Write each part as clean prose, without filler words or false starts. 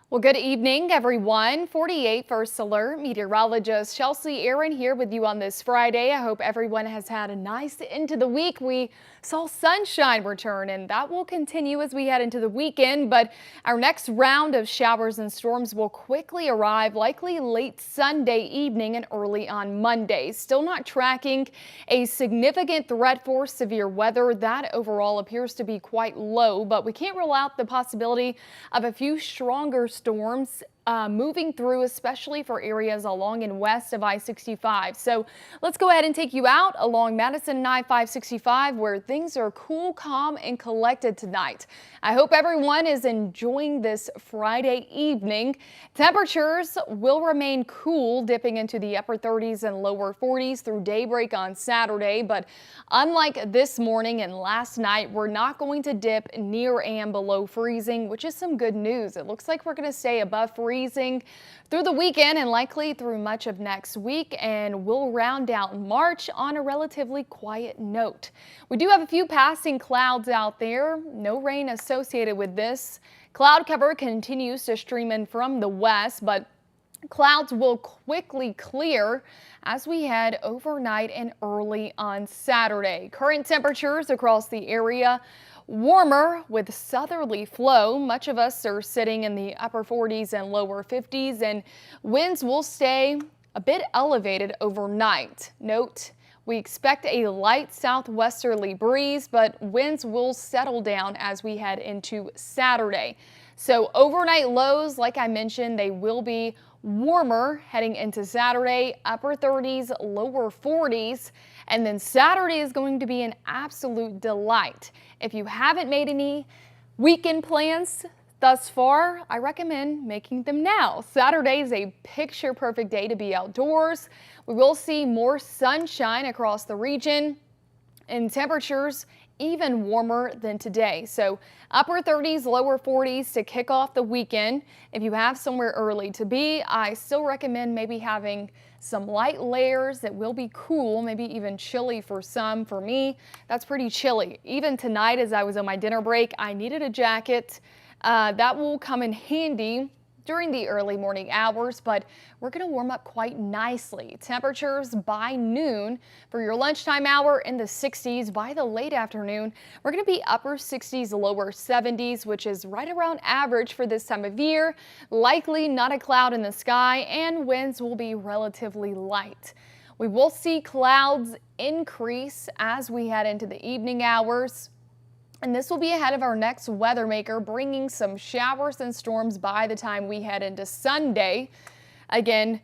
Well, good evening, everyone. 48 First Alert Meteorologist Chelsea Aaron here with you on this Friday. I hope everyone has had a nice end to the week. We saw sunshine return, and that will continue as we head into the weekend. But our next round of showers and storms will quickly arrive, likely late Sunday evening and early on Monday. Still not tracking a significant threat for severe weather. That overall appears to be quite low, but we can't rule out the possibility of a few stronger storms moving through, especially for areas along and west of I-65. So let's go ahead and take you out along Madison and I-565 where things are cool, calm, and collected tonight. I hope everyone is enjoying this Friday evening. Temperatures will remain cool, dipping into the upper 30s and lower 40s through daybreak on Saturday. But unlike this morning and last night, we're not going to dip near and below freezing, which is some good news. It looks like we're going to stay above freezing through the weekend and likely through much of next week, and we'll round out March on a relatively quiet note. We do have a few passing clouds out there. No rain associated with this. Cloud cover continues to stream in from the west, but clouds will quickly clear as we head overnight and early on Saturday. Current temperatures across the area warmer with southerly flow. Much of us are sitting in the upper 40s and lower 50s, and winds will stay a bit elevated overnight. Note, we expect a light southwesterly breeze, but winds will settle down as we head into Saturday. So overnight lows, like I mentioned, they will be warmer heading into Saturday, upper 30s, lower 40s, and then Saturday is going to be an absolute delight. If you haven't made any weekend plans thus far, I recommend making them now. Saturday is a picture-perfect day to be outdoors. We will see more sunshine across the region and temperatures even warmer than today. So upper 30s, lower 40s to kick off the weekend. If you have somewhere early to be, I still recommend maybe having some light layers that will be cool, maybe even chilly for some. For me, that's pretty chilly. Even tonight as I was on my dinner break, I needed a jacket. That will come in handy during the early morning hours, but we're going to warm up quite nicely. Temperatures by noon for your lunchtime hour in the 60s. By the late afternoon, we're going to be upper 60s, lower 70s, which is right around average for this time of year. Likely not a cloud in the sky, and winds will be relatively light. We will see clouds increase as we head into the evening hours. And this will be ahead of our next weather maker, bringing some showers and storms by the time we head into Sunday. Again,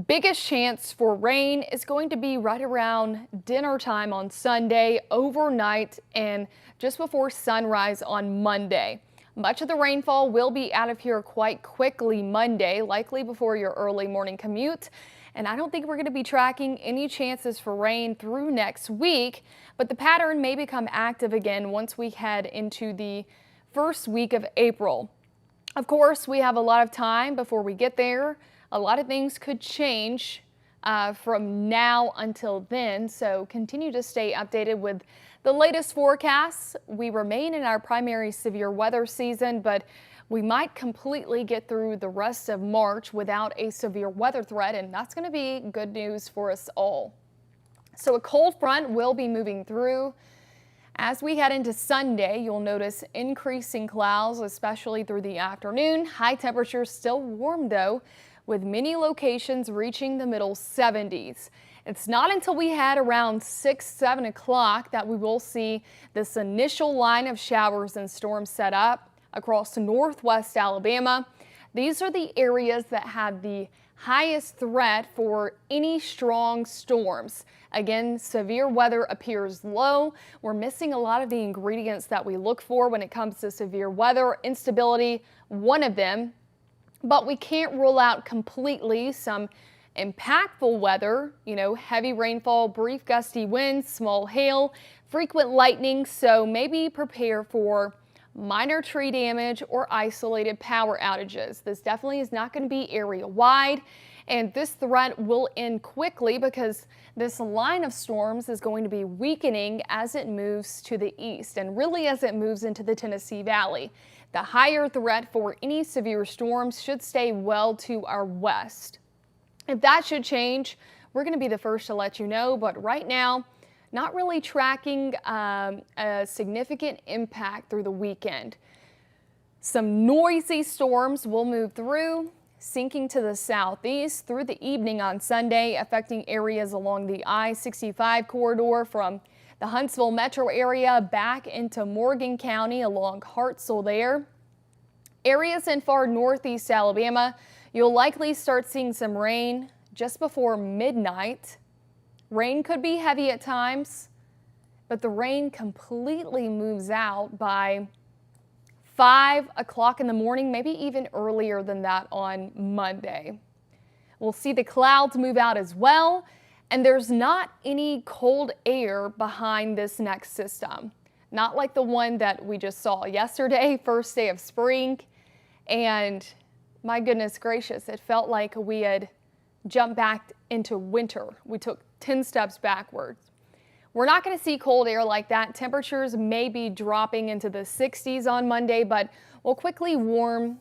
biggest chance for rain is going to be right around dinner time on Sunday, overnight, and just before sunrise on Monday. Much of the rainfall will be out of here quite quickly Monday, likely before your early morning commute. And I don't think we're going to be tracking any chances for rain through next week, but the pattern may become active again once we head into the first week of April. Of course, we have a lot of time before we get there. A lot of things could change from now until then, so continue to stay updated with the latest forecasts. We remain in our primary severe weather season, but we might completely get through the rest of March without a severe weather threat, and that's going to be good news for us all. So a cold front will be moving through. As we head into Sunday, you'll notice increasing clouds, especially through the afternoon. High temperatures still warm, though, with many locations reaching the middle 70s. It's not until we head around 6, 7 o'clock that we will see this initial line of showers and storms set up across northwest Alabama. These are the areas that have the highest threat for any strong storms. Again, severe weather appears low. We're missing a lot of the ingredients that we look for when it comes to severe weather. Instability, one of them, but we can't rule out completely some impactful weather, heavy rainfall, brief gusty winds, small hail, frequent lightning. So maybe prepare for minor tree damage or isolated power outages. This definitely is not going to be area wide, and this threat will end quickly because this line of storms is going to be weakening as it moves to the east and really as it moves into the Tennessee Valley. The higher threat for any severe storms should stay well to our west. If that should change, we're going to be the first to let you know, but right now, not really tracking a significant impact through the weekend. Some noisy storms will move through, sinking to the southeast through the evening on Sunday, affecting areas along the I-65 corridor from the Huntsville metro area back into Morgan County along Hartselle there. Areas in far northeast Alabama, you'll likely start seeing some rain just before midnight. Rain could be heavy at times, but the rain completely moves out by 5 o'clock in the morning, maybe even earlier than that on Monday. We'll see the clouds move out as well, and there's not any cold air behind this next system. Not like the one that we just saw yesterday, first day of spring, and my goodness gracious, it felt like we had jumped back into winter. We took 10 steps backwards. We're not going to see cold air like that. Temperatures may be dropping into the 60s on Monday, but we'll quickly warm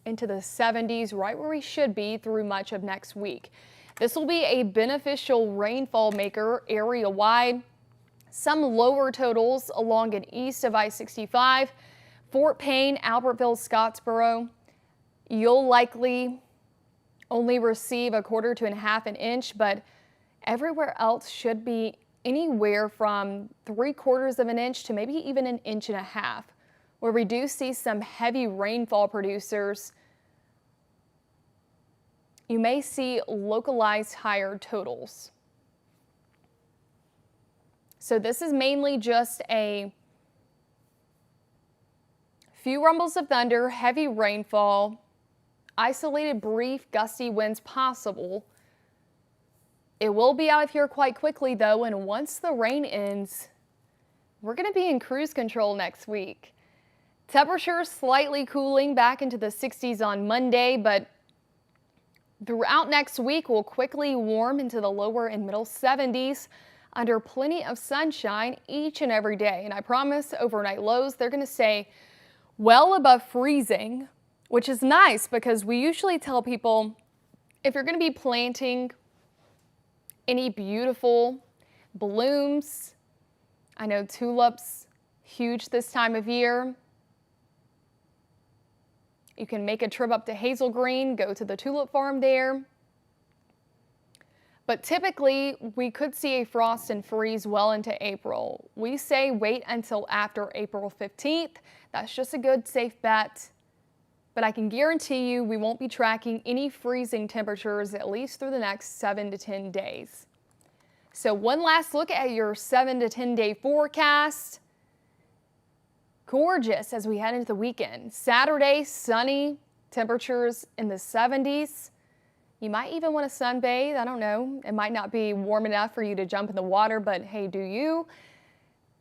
into the 70s, right where we should be through much of next week. This will be a beneficial rainfall maker area-wide. Some lower totals along and east of I-65, Fort Payne, Albertville, Scottsboro. You'll likely only receive 1/4 to 1/2 inch, but everywhere else should be anywhere from 3/4 of an inch to maybe even 1.5 inches, where we do see some heavy rainfall producers. You may see localized higher totals. So this is mainly just a few rumbles of thunder, heavy rainfall, isolated brief gusty winds possible. It will be out of here quite quickly though, and once the rain ends, we're going to be in cruise control next week. Temperatures slightly cooling back into the 60s on Monday, but throughout next week we'll quickly warm into the lower and middle 70s under plenty of sunshine each and every day. And I promise overnight lows, they're going to stay well above freezing, which is nice because we usually tell people if you're going to be planting any beautiful blooms, I know tulips, huge this time of year. You can make a trip up to Hazel Green, go to the tulip farm there. But typically, we could see a frost and freeze well into April. We say wait until after April 15th. That's just a good safe bet. But I can guarantee you we won't be tracking any freezing temperatures at least through the next 7 to 10 days. So one last look at your 7 to 10 day forecast. Gorgeous as we head into the weekend. Saturday, sunny, temperatures in the 70s. You might even want to sunbathe. I don't know. It might not be warm enough for you to jump in the water, but hey, do you?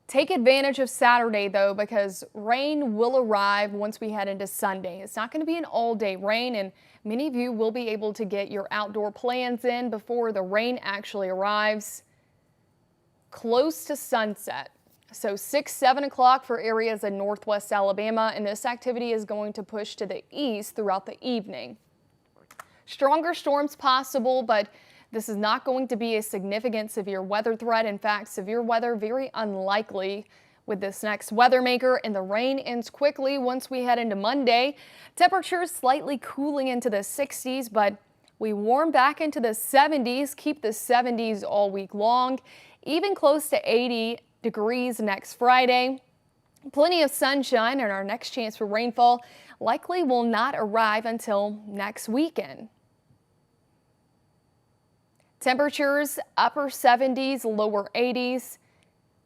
Take advantage of Saturday though, because rain will arrive once we head into Sunday. It's not going to be an all-day rain, and many of you will be able to get your outdoor plans in before the rain actually arrives close to sunset. So 6, 7 o'clock for areas in northwest Alabama, and this activity is going to push to the east throughout the evening. Stronger storms possible, but this is not going to be a significant severe weather threat. In fact, severe weather very unlikely with this next weather maker, and the rain ends quickly once we head into Monday. Temperatures slightly cooling into the 60s, but we warm back into the 70s, keep the 70s all week long, even close to 80 degrees next Friday. Plenty of sunshine, and our next chance for rainfall likely will not arrive until next weekend. Temperatures upper 70s, lower 80s.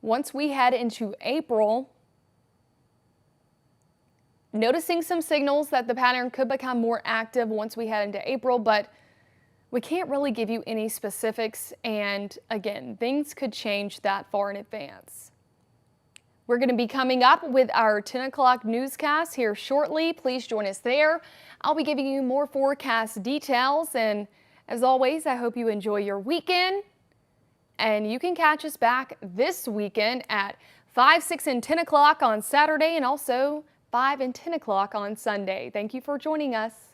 Once we head into April, noticing some signals that the pattern could become more active once we head into April, but we can't really give you any specifics, and again, things could change that far in advance. We're going to be coming up with our 10 o'clock newscast here shortly. Please join us there. I'll be giving you more forecast details, and as always, I hope you enjoy your weekend, and you can catch us back this weekend at 5, 6, and 10 o'clock on Saturday, and also 5 and 10 o'clock on Sunday. Thank you for joining us.